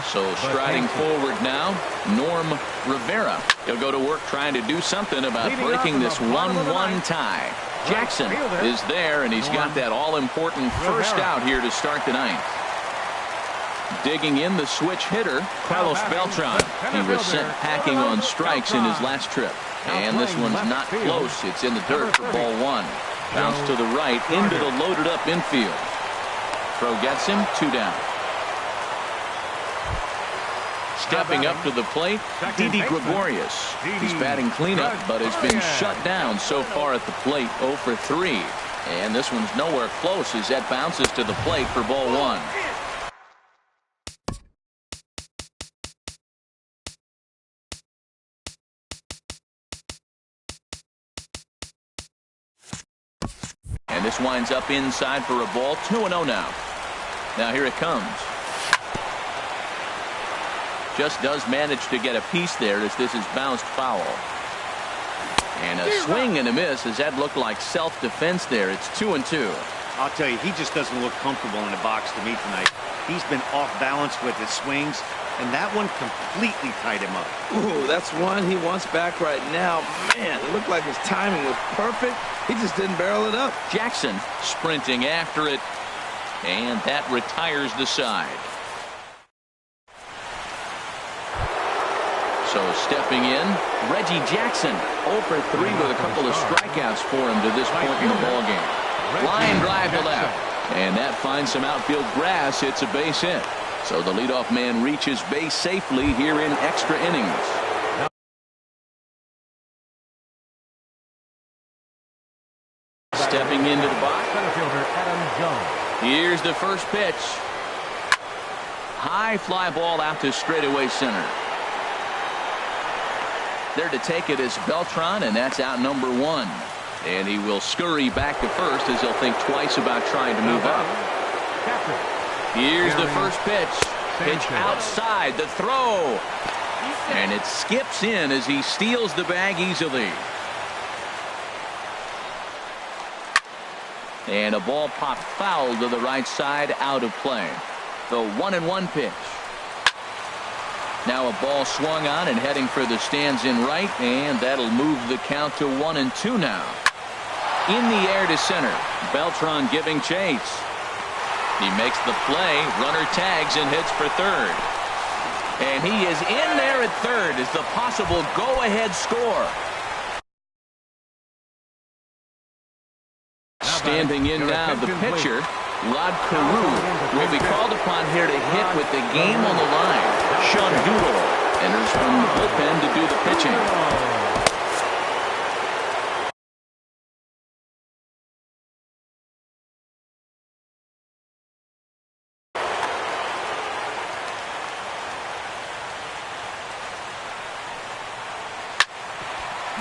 So striding forward now, Norm Rivera. He'll go to work trying to do something about breaking this 1-1 tie. Jackson is there, and he's got that all-important first out here to start the 9th. Digging in the switch hitter, Carlos Beltran. He was sent packing on strikes in his last trip. And this one's not close. It's in the dirt for ball 1. Bounce to the right into the loaded-up infield. Throw gets him, 2 down. Stepping up to the plate, Didi Gregorius. He's batting cleanup, but has been shut down so far at the plate, 0 for 3. And this one's nowhere close as that bounces to the plate for ball 1. And this winds up inside for a ball, 2-0 now. Now here it comes. Just does manage to get a piece there as this is bounced foul. And a swing and a miss as that looked like self-defense there. It's 2-2. I'll tell you, he just doesn't look comfortable in the box to me tonight. He's been off balance with his swings, and that one completely tied him up. Ooh, that's one he wants back right now. Man, it looked like his timing was perfect. He just didn't barrel it up. Jackson sprinting after it, and that retires the side. So stepping in, Reggie Jackson, 0 for 3 with a couple of strikeouts for him to this point in the ballgame. Line drive to left, and that finds some outfield grass. It's a base hit. So the leadoff man reaches base safely here in extra innings. Stepping into the box. Here's the first pitch. High fly ball out to straightaway center. There to take it is Beltran, and that's out number 1. And he will scurry back to first as he'll think twice about trying to move up. Here's the first pitch. Pitch outside, the throw. And it skips in as he steals the bag easily. And a ball popped foul to the right side, out of play. The 1-1 pitch. Now a ball swung on and heading for the stands in right, and that'll move the count to 1-2 now. In the air to center. Beltran giving chase. He makes the play. Runner tags and hits for third. And he is in there at third as the possible go-ahead score. Standing in now, the pitcher, Rod Carew, will be called upon here to hit with the game on the line. Sean Doolittle enters from the bullpen to do the pitching.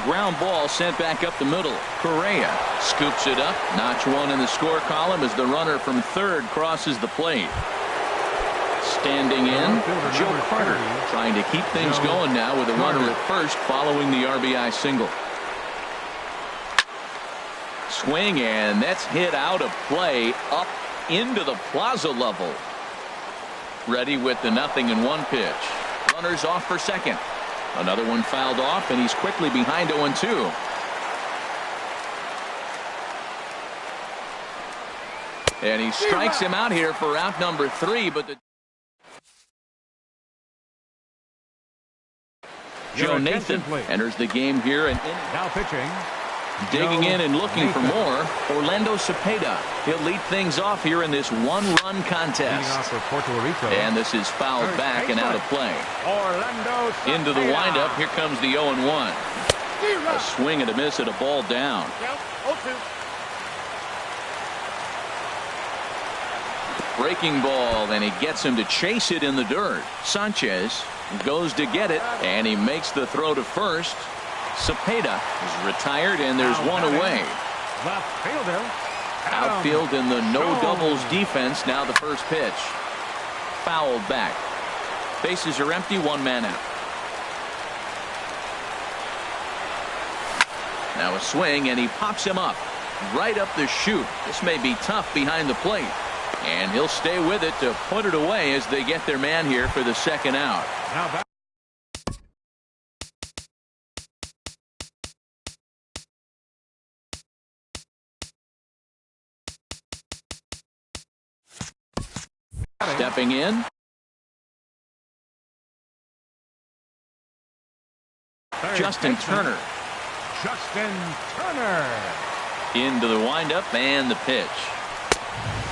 Ground ball sent back up the middle. Correa scoops it up. Notch one in the score column as the runner from third crosses the plate. Standing in, Joe Carter trying to keep things going now with a runner at first following the RBI single. Swing, and that's hit out of play up into the plaza level. Ready with the 0-1 pitch. Runners off for second. Another one fouled off, and he's quickly behind 0-2. And he strikes him out here for out number 3, but the Joe Nathan enters the game here, and now pitching. Digging in and looking for more, Orlando Cepeda. He'll lead things off here in this one-run contest. And this is fouled back and out of play. Into the windup, here comes the 0-1. A swing and a miss at a ball down. Breaking ball, and he gets him to chase it in the dirt. Sanchez goes to get it, and he makes the throw to first. Cepeda is retired, and there's one away. Outfield in the no doubles defense. Now the first pitch. Fouled back. Bases are empty, one man out. Now a swing, and he pops him up right up the chute. This may be tough behind the plate, and he'll stay with it to put it away as they get their man here for the second out. Stepping in. Justin Turner. Into the windup and the pitch.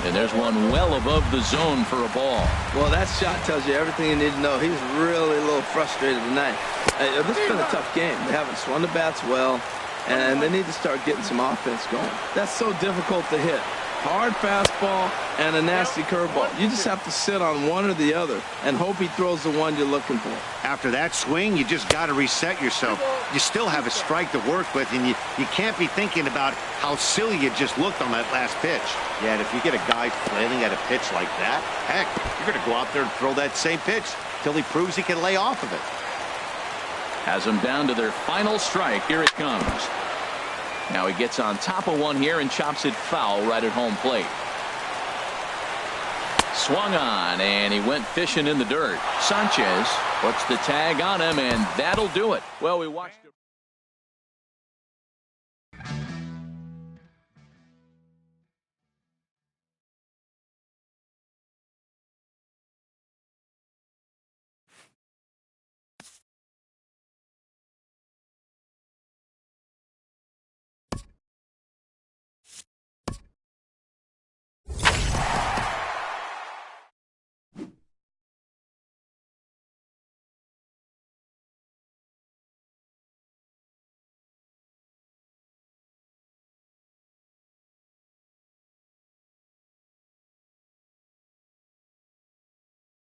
And there's one well above the zone for a ball. Well, that shot tells you everything you need to know. He's really a little frustrated tonight. This has been a tough game. They haven't swung the bats well, and they need to start getting some offense going. That's so difficult to hit. Hard fastball and a nasty curveball. You just have to sit on one or the other and hope he throws the one you're looking for. After that swing, you just got to reset yourself. You still have a strike to work with, and you can't be thinking about how silly you just looked on that last pitch. Yeah, and if you get a guy flailing at a pitch like that, heck, you're going to go out there and throw that same pitch till he proves he can lay off of it. Has them down to their final strike. Here it comes. Now he gets on top of one here and chops it foul right at home plate. Swung on, and he went fishing in the dirt. Sanchez puts the tag on him, and that'll do it. Well, we watched